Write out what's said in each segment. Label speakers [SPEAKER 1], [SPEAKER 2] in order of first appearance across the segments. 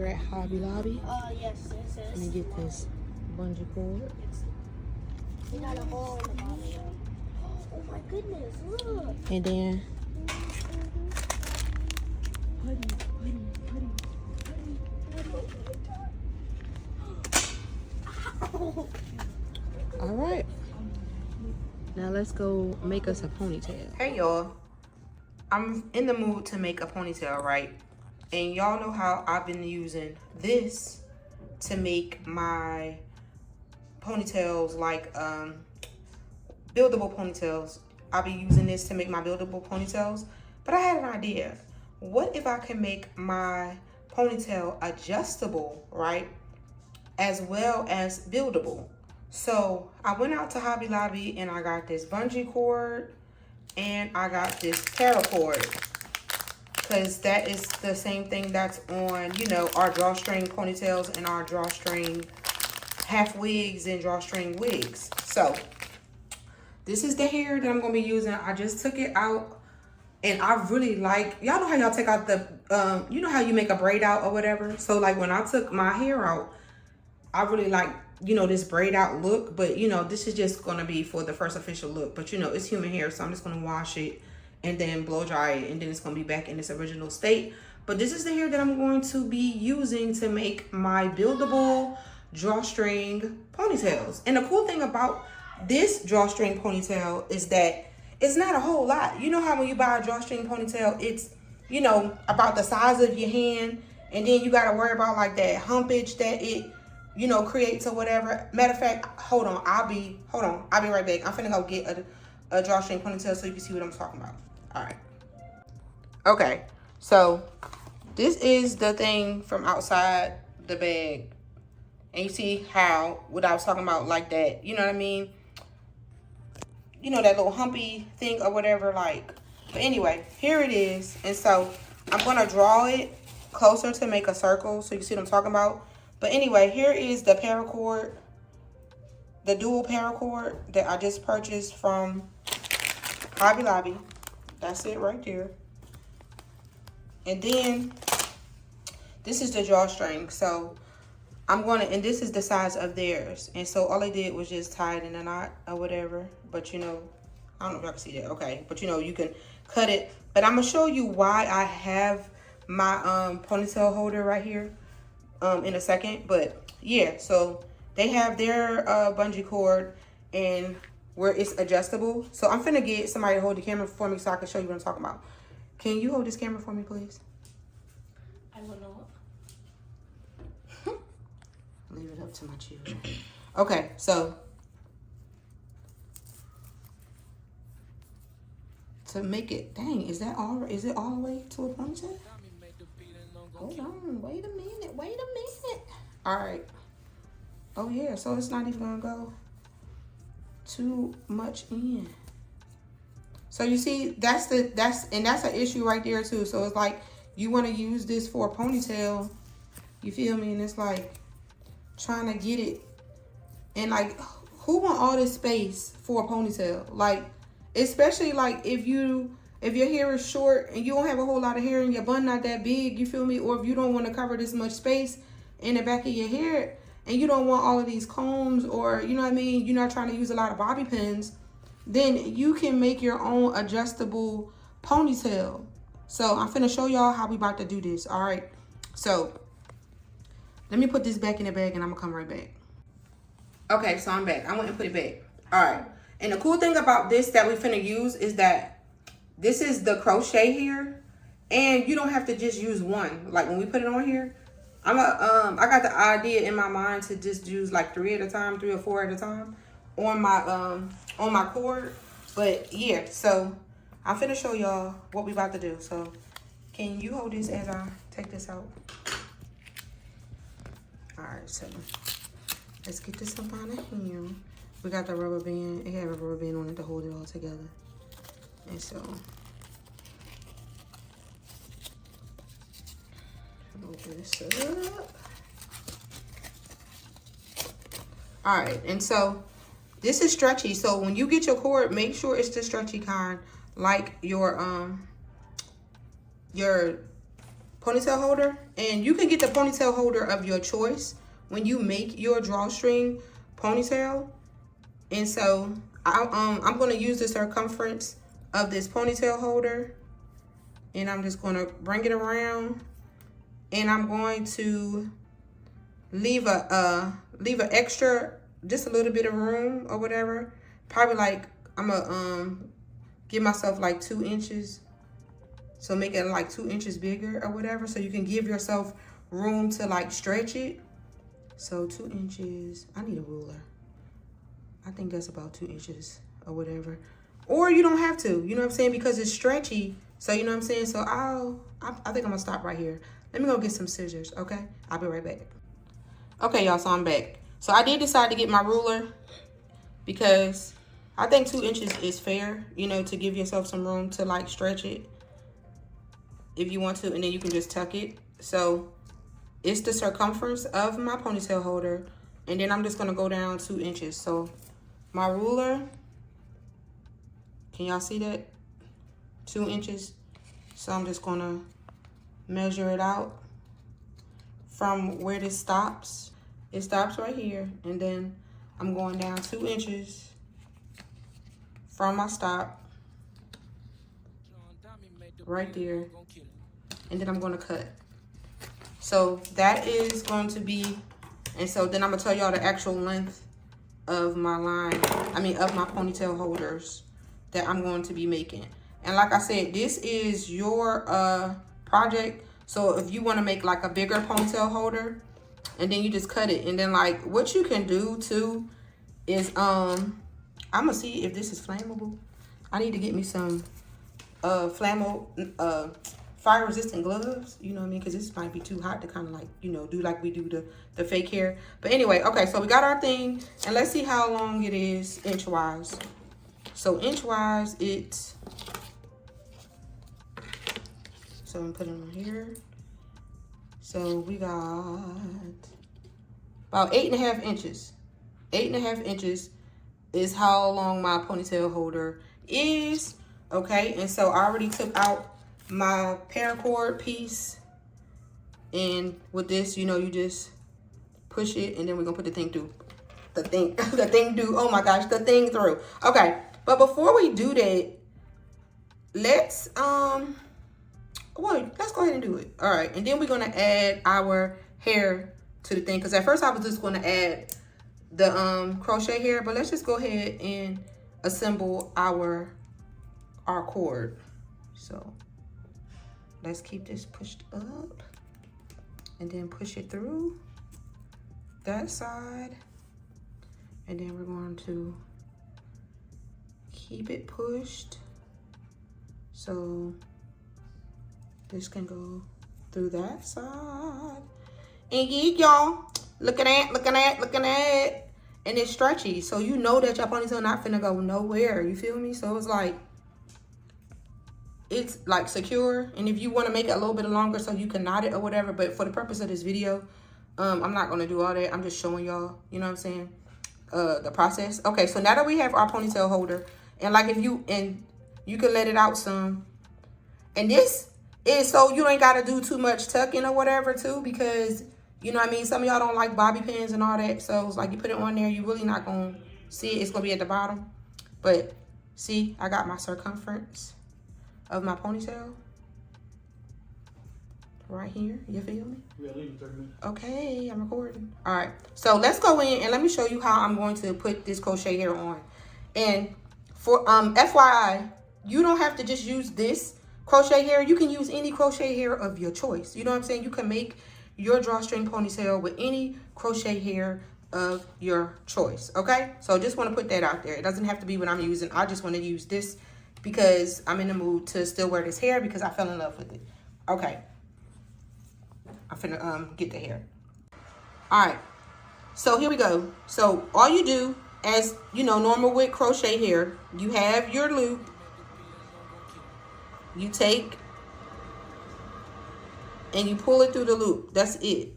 [SPEAKER 1] here at Hobby Lobby.
[SPEAKER 2] Yes, it says.
[SPEAKER 1] Let me get this bungee cord.
[SPEAKER 2] It got a hole in the bottom. Oh my goodness, look.
[SPEAKER 1] And then all right, now let's go make us a ponytail. Hey y'all, I'm in the mood to make a ponytail, right? And y'all know how I've been using this to make my ponytails, like buildable ponytails. I'll be using this to make my buildable ponytails. But I had an idea. What if I can make my ponytail adjustable, right? As well as buildable. So I went out to Hobby Lobby and I got this bungee cord and I got this paracord, because that is the same thing that's on, you know, our drawstring ponytails and our drawstring half wigs and drawstring wigs. So this is the hair that I'm gonna be using. I just took it out and I really like, y'all know how y'all take out the, you know how you make a braid out or whatever? So like when I took my hair out, I really like, you know, this braid out look, but you know, this is just gonna be for the first official look. But you know, it's human hair, so I'm just gonna wash it and then blow dry it, and then it's gonna be back in its original state. But this is the hair that I'm going to be using to make my buildable drawstring ponytails. And the cool thing about this drawstring ponytail is that it's not a whole lot. You know how when you buy a drawstring ponytail, it's, you know, about the size of your hand, and then you gotta worry about like that humpage that it, you know, creates or whatever. Matter of fact, hold on, I'll be right back. I'm finna go get a drawstring ponytail so you can see what I'm talking about. All right. Okay, so this is the thing from outside the bag. And you see how, what I was talking about, like that, you know what I mean? You know, that little humpy thing or whatever, like. But anyway, here it is. And so I'm gonna draw it closer to make a circle so you can see what I'm talking about. But anyway, here is the paracord, the dual paracord that I just purchased from Hobby Lobby. That's it right there. And then this is the drawstring. So I'm gonna, and this is the size of theirs. And so all I did was just tie it in a knot or whatever. But you know, I don't know if y'all can see that. Okay, but you know, you can cut it. But I'm gonna show you why I have my ponytail holder right here in a second. But yeah, so they have their bungee cord and where it's adjustable. So I'm finna get somebody to hold the camera for me so I can show you what I'm talking about. Can you hold this camera for me, please?
[SPEAKER 2] I will not.
[SPEAKER 1] Leave it up to my children. Okay, so to make it, dang, is it all the way to a ponytail? Hold on, wait a minute. All right. Oh yeah, so it's not even gonna go too much in. So you see, that's an issue right there too. So it's like you want to use this for a ponytail, you feel me? And it's like trying to get it, and like who want all this space for a ponytail? Like, especially like if your hair is short and you don't have a whole lot of hair and your bun not that big, you feel me? Or if you don't want to cover this much space in the back of your hair and you don't want all of these combs, or you know what I mean, you're not trying to use a lot of bobby pins, then you can make your own adjustable ponytail. So I'm finna show y'all how we about to do this. All right, so let me put this back in the bag and I'm gonna come right back. Okay, so I'm back. I went and put it back. All right, and the cool thing about this that we finna use is that this is the crochet here, and you don't have to just use one. Like when we put it on here, I got the idea in my mind to just use like 3 or 4 at a time on my cord. But yeah, so I'm finna show y'all what we about to do. So can you hold this as I take this out? All right, so let's get this up out of here. We got the rubber band. It had a rubber band on it to hold it all together. And so open this up. All right, and so this is stretchy. So when you get your cord, make sure it's the stretchy kind, like your ponytail holder. And you can get the ponytail holder of your choice when you make your drawstring ponytail. And so I'm going to use the circumference of this ponytail holder, and I'm just going to bring it around, and I'm going to leave a extra, just a little bit of room or whatever. Probably like I'm gonna give myself like 2 inches. So make it like 2 inches bigger or whatever, so you can give yourself room to like stretch it. So 2 inches, I need a ruler. I think that's about 2 inches or whatever. Or you don't have to, you know what I'm saying? Because it's stretchy, so you know what I'm saying? So I think I'm gonna stop right here. Let me go get some scissors, okay? I'll be right back. Okay, y'all, so I'm back. So I did decide to get my ruler because I think 2 inches is fair, you know, to give yourself some room to like stretch it if you want to, and then you can just tuck it. So it's the circumference of my ponytail holder, and then I'm just gonna go down 2 inches. So my ruler, can y'all see that? 2 inches. So I'm just gonna measure it out from where this stops. It stops right here, and then I'm going down 2 inches from my stop right there, and then I'm going to cut. So that is going to be, and so then I'm gonna tell y'all the actual length of my line, of my ponytail holders that I'm going to be making. And like I said, this is your project. So if you want to make like a bigger ponytail holder, and then you just cut it, and then like what you can do too is I'm gonna see if this is flammable. I need to get me some flammable fire resistant gloves, you know what I mean, because this might be too hot to kind of like, you know, do like we do the fake hair. But anyway, okay, so we got our thing, and let's see how long it is inch-wise. So inch-wise, it's, so I'm putting it on here. So we got about 8.5 inches. 8.5 inches is how long my ponytail holder is. Okay, and so I already took out my paracord piece, and with this, you know, you just push it, and then we're gonna put the thing through. The thing oh my gosh, the thing through. Okay, but before we do that, let's let's go ahead and do it. All right, and then we're gonna add our hair to the thing, because at first I was just gonna add the crochet hair, but let's just go ahead and assemble our cord. So let's keep this pushed up, and then push it through that side, and then we're going to keep it pushed so this can go through that side. And yeah, y'all, look at that, and it's stretchy, so you know that your ponytail not finna go nowhere, you feel me? So it's like secure, and if you want to make it a little bit longer so you can knot it or whatever, but for the purpose of this video, I'm not going to do all that. I'm just showing y'all, you know what I'm saying, the process. Okay, so now that we have our ponytail holder, and like if you can let it out some, and this is so you ain't got to do too much tucking or whatever too, because you know what I mean, some of y'all don't like bobby pins and all that, so it's like you put it on there, you really not going to see it. It's going to be at the bottom, but see, I got my circumference of my ponytail right here. You feel me?
[SPEAKER 3] Yeah, leave it 30 minutes.
[SPEAKER 1] Okay, I'm recording. All right, so let's go in and let me show you how I'm going to put this crochet hair on. And for FYI, you don't have to just use this crochet hair. You can use any crochet hair of your choice. You know what I'm saying? You can make your drawstring ponytail with any crochet hair of your choice. Okay, so just want to put that out there. It doesn't have to be what I'm using. I just want to use this because I'm in the mood to still wear this hair because I fell in love with it. Okay, I'm finna get the hair. All right, so here we go. So all you do, as you know, normal with crochet hair, you have your loop. You take and you pull it through the loop. That's it.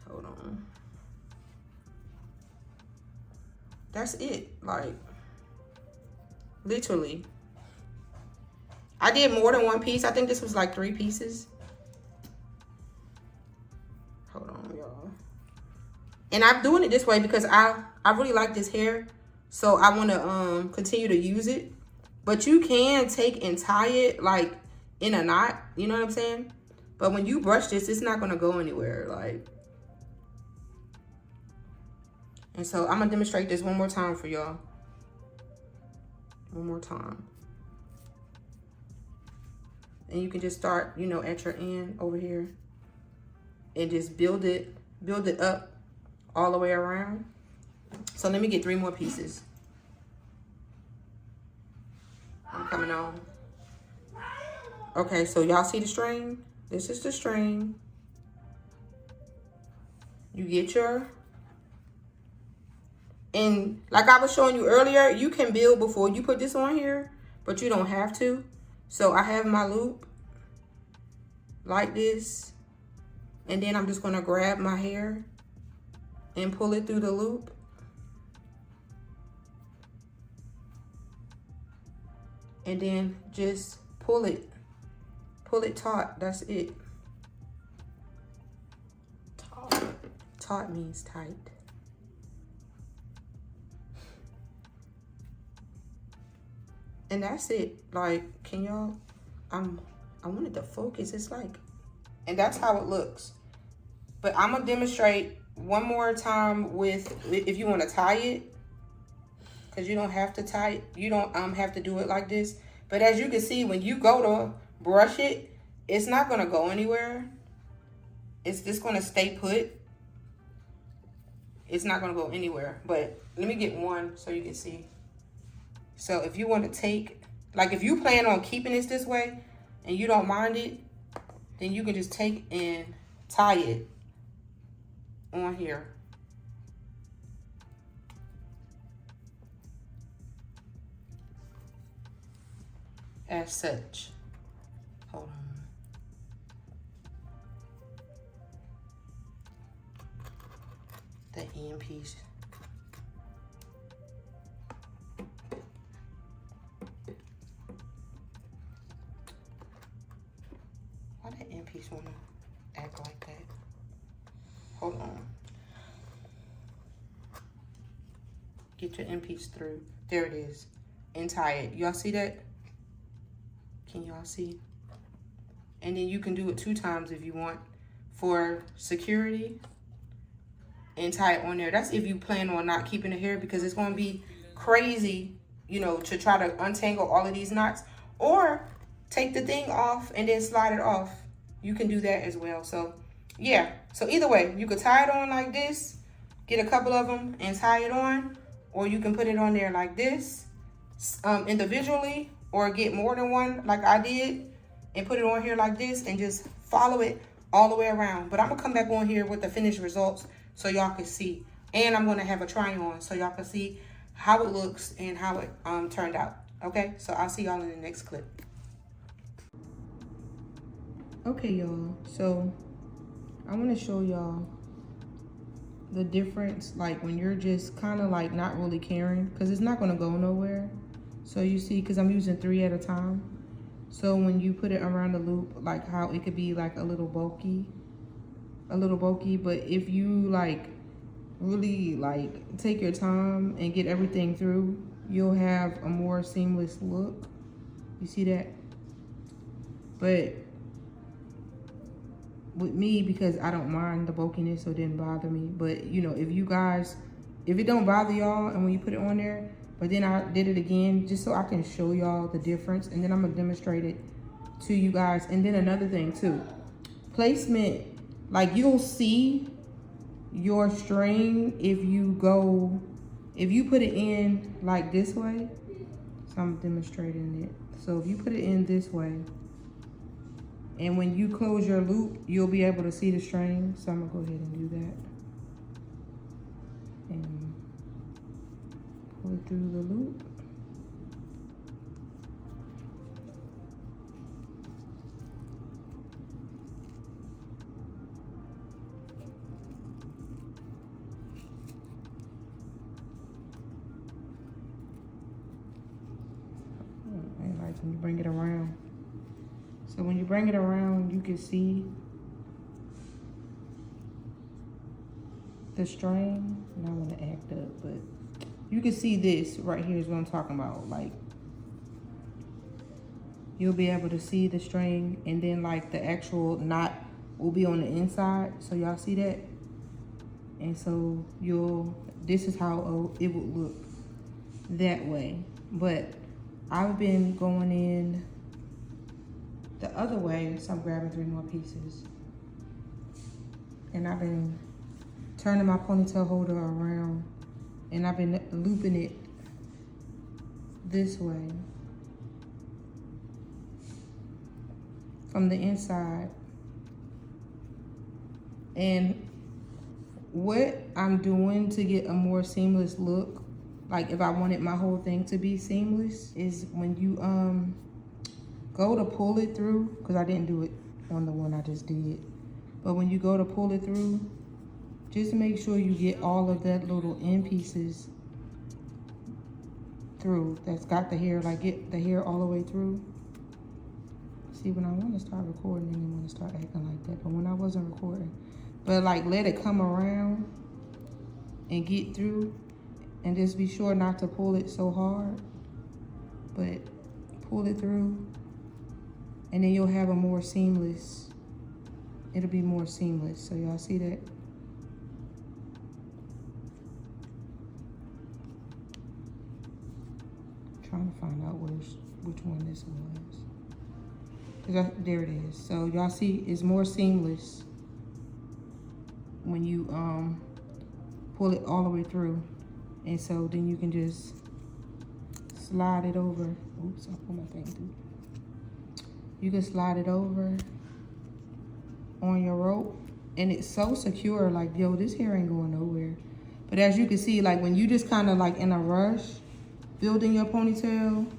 [SPEAKER 1] Hold on. That's it. Like, literally. I did more than one piece. I think this was like 3 pieces. And I'm doing it this way because I really like this hair. So I want to continue to use it. But you can take and tie it like in a knot. You know what I'm saying? But when you brush this, it's not going to go anywhere. Like. And so I'm going to demonstrate this one more time for y'all. One more time. And you can just start, you know, at your end over here. And just build it up all the way around. So let me get 3 more pieces. I'm coming on. Okay, so y'all see the string? This is the string. You get your, and like I was showing you earlier, you can build before you put this on here, but you don't have to. So I have my loop like this, and then I'm just gonna grab my hair and pull it through the loop. And then just pull it taut, that's it. Taut means tight. And that's it. Like, can y'all, I wanted to focus, it's like, and that's how it looks. But I'm gonna demonstrate one more time with, if you wanna tie it, because you don't have to tie it, you don't have to do it like this. But as you can see, when you go to brush it, it's not gonna go anywhere. It's just gonna stay put. It's not gonna go anywhere. But let me get one so you can see. So if you want to take, like if you plan on keeping this way and you don't mind it, then you can just take and tie it on here. As such. Hold on. The end piece. Why that end piece wanna act like that? Hold on. Get your end piece through. There it is. And tie it. Y'all see that? Can y'all see? And then you can do it 2 times if you want for security. And tie it on there. That's if you plan on not keeping the hair, because it's going to be crazy, you know, to try to untangle all of these knots. Or take the thing off and then slide it off. You can do that as well. So yeah, so either way, you could tie it on like this, get a couple of them and tie it on, or you can put it on there like this individually, or get more than one like I did and put it on here like this and just follow it all the way around. But I'm gonna come back on here with the finished results so y'all can see. And I'm gonna have a try on so y'all can see how it looks and how it turned out. Okay, so I'll see y'all in the next clip. Okay, y'all, so I want to show y'all the difference, like when you're just kind of like not really caring, because it's not going to go nowhere. So you see, because I'm using 3 at a time. So when you put it around the loop, like how it could be like a little bulky, but if you like really like take your time and get everything through, you'll have a more seamless look. You see that? But with me, because I don't mind the bulkiness, so it didn't bother me. But you know, if you guys, if it don't bother y'all and when you put it on there, but then I did it again just so I can show y'all the difference, and then I'm gonna demonstrate it to you guys. And then another thing too, placement, like you'll see your string if you put it in like this way. So I'm demonstrating it. So if you put it in this way, and when you close your loop, you'll be able to see the string. So I'm gonna go ahead and do that. And pull it through the loop. And like when you bring it around. So when you bring it around, you can see the string, and I want to act up, but you can see this right here is what I'm talking about. Like, you'll be able to see the string, and then like the actual knot will be on the inside. So y'all see that? And so this is how it would look that way. But I've been going in the other way, so I'm grabbing 3 more pieces. And I've been turning my ponytail holder around, and I've been looping it this way from the inside. And what I'm doing to get a more seamless look, like if I wanted my whole thing to be seamless, is when you go to pull it through, because I didn't do it on the one I just did, but when you go to pull it through, just make sure you get all of that little end pieces through. That's got the hair, like get the hair all the way through. See, when I want to start recording, then I want to start acting like that, but when I wasn't recording, but like let it come around and get through, and just be sure not to pull it so hard, but pull it through, and then you'll have a more seamless, it'll be more seamless. So y'all see that? Trying to find out which one this was. There it is. So y'all see it's more seamless when you pull it all the way through. And so then you can just slide it over. Oops, I pulled my thing through. You can slide it over on your rope, and it's so secure. Like, yo, this hair ain't going nowhere. But as you can see, like when you just kind of like in a rush building your ponytail,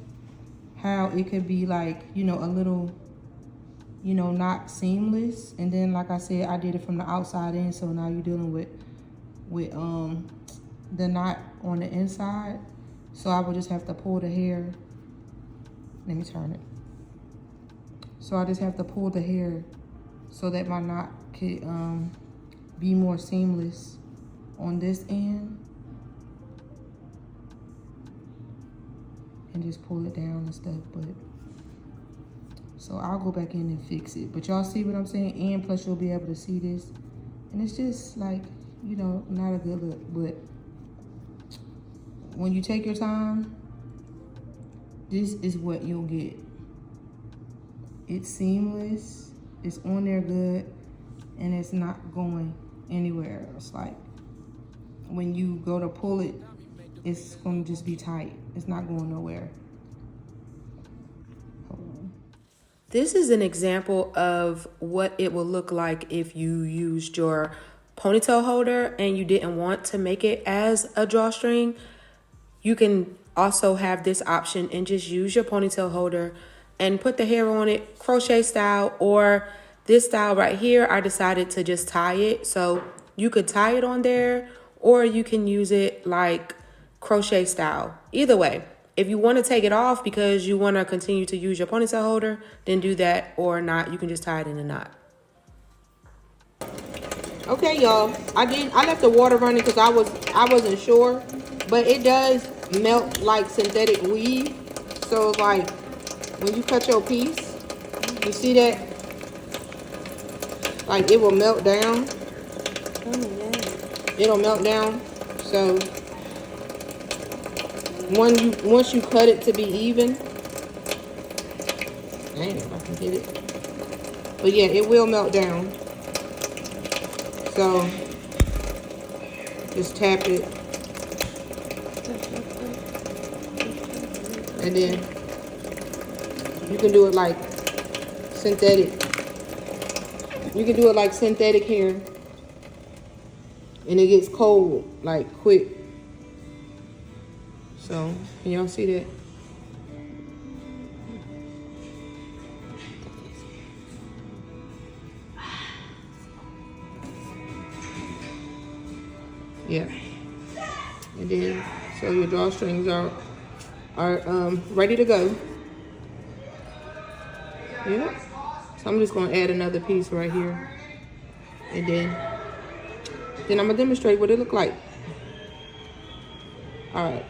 [SPEAKER 1] how it could be like, you know, a little, you know, not seamless. And then like I said, I did it from the outside in, so now you're dealing with the knot on the inside. So I would just have to pull the hair. Let me turn it. So I just have to pull the hair so that my knot could be more seamless on this end, and just pull it down and stuff. But so I'll go back in and fix it. But y'all see what I'm saying? And plus you'll be able to see this, and it's just like, you know, not a good look. But when you take your time, this is what you'll get. It's seamless, it's on there good, and it's not going anywhere. It's like when you go to pull it, it's gonna just be tight. It's not going nowhere. Hold on. This is an example of what it will look like if you used your ponytail holder and you didn't want to make it as a drawstring. You can also have this option and just use your ponytail holder and put the hair on it, crochet style, or this style right here. I decided to just tie it. So you could tie it on there, or you can use it like crochet style. Either way, if you want to take it off because you want to continue to use your ponytail holder, then do that, or not. You can just tie it in a knot. Okay, y'all. I left the water running because I wasn't sure, but it does melt like synthetic weave. So like when you cut your piece, you see that? Like it will melt down. It'll melt down. So once you cut it to be even, dang, if I can get it. But yeah, it will melt down. So just tap it, and then you can do it like synthetic. You can do it like synthetic hair, and it gets cold like quick. So can y'all see that? Yeah. And then so your drawstrings are ready to go. Yeah. So I'm just gonna add another piece right here, and then Then I'm gonna demonstrate what it look like. All right.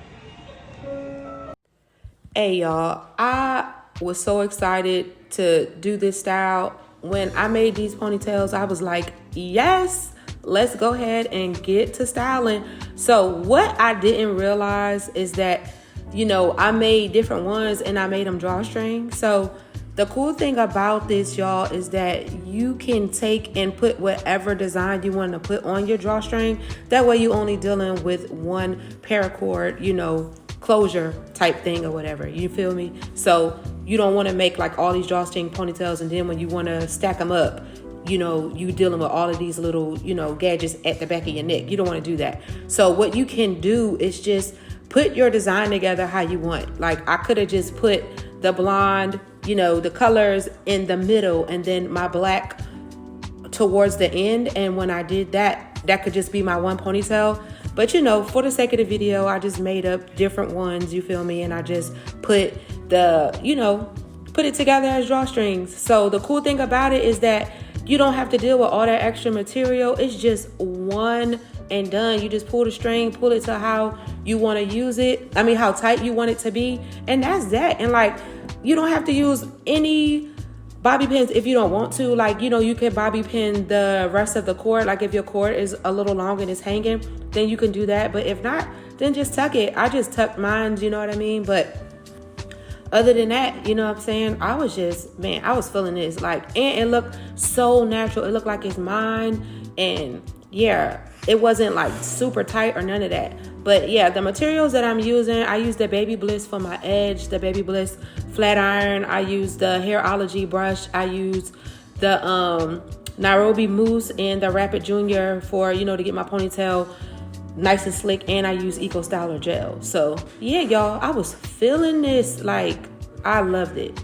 [SPEAKER 1] Hey y'all, I was so excited to do this style. When I made these ponytails, I was like, yes, let's go ahead and get to styling. So what I didn't realize is that, you know, I made different ones and I made them drawstring. So the cool thing about this, y'all, is that you can take and put whatever design you want to put on your drawstring. That way you only dealing with one paracord, you know, closure type thing or whatever. You feel me? So you don't want to make like all these drawstring ponytails and then when you want to stack them up, you know, you dealing with all of these little, you know, gadgets at the back of your neck. You don't want to do that. So what you can do is just put your design together how you want. Like I could have just put the blonde, you know, the colors in the middle and then my black towards the end. And when I did that, that could just be my one ponytail. But, you know, for the sake of the video, I just made up different ones, you feel me? And I just put the, you know, put it together as drawstrings. So the cool thing about it is that you don't have to deal with all that extra material. It's just one and done. You just pull the string, pull it to how you want to use it. I mean, how tight you want it to be. And that's that. And like, you don't have to use any bobby pins if you don't want to. Like, you know, you can bobby pin the rest of the cord. Like if your cord is a little long and it's hanging, then you can do that. But if not, then just tuck it. I just tucked mine, you know what I mean? But other than that, you know what I'm saying? I was just, man, I was feeling this. Like, and it looked so natural. It looked like it's mine. And yeah, it wasn't like super tight or none of that. But yeah, the materials that I'm using, I use the Baby Bliss for my edge, the Baby Bliss flat iron. I use the Hairology brush. I use the Nairobi Mousse and the Rapid Junior for, you know, to get my ponytail nice and slick. And I use Eco Styler gel. So yeah, y'all, I was feeling this. Like, I loved it.